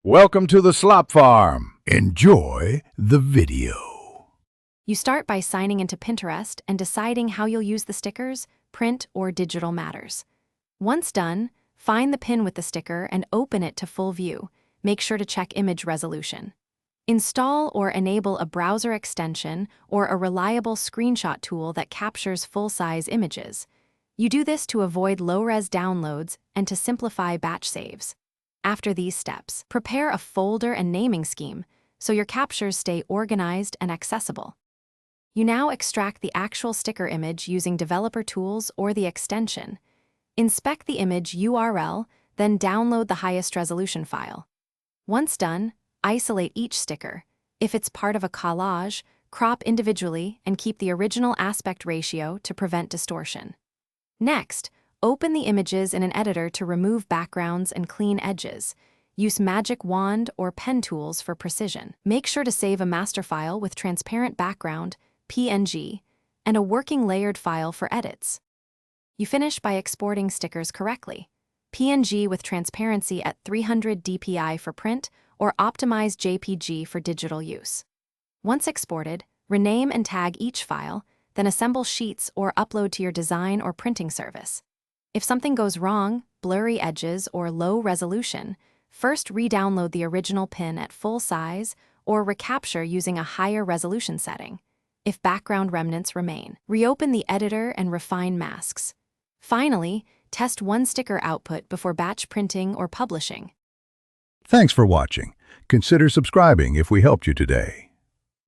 Welcome to the Slop Farm. Enjoy the video. You start by signing into Pinterest and deciding how you'll use the stickers, print or digital matters. Once done, find the pin with the sticker and open it to full view. Make sure to check image resolution. Install or enable a browser extension or a reliable screenshot tool that captures full-size images. You do this to avoid low-res downloads and to simplify batch saves. After these steps, prepare a folder and naming scheme so your captures stay organized and accessible. You now extract the actual sticker image using developer tools or the extension. Inspect the image URL, then download the highest resolution file. Once done, isolate each sticker. If it's part of a collage, crop individually and keep the original aspect ratio to prevent distortion. Next, open the images in an editor to remove backgrounds and clean edges. Use magic wand or pen tools for precision. Make sure to save a master file with transparent background, PNG, and a working layered file for edits. You finish by exporting stickers correctly. PNG with transparency at 300 dpi for print or optimized JPG for digital use. Once exported, rename and tag each file, then assemble sheets or upload to your design or printing service. If something goes wrong, blurry edges or low resolution, first re-download the original pin at full size or recapture using a higher resolution setting. If background remnants remain, reopen the editor and refine masks. Finally, test one sticker output before batch printing or publishing. Thanks for watching. Consider subscribing if we helped you today.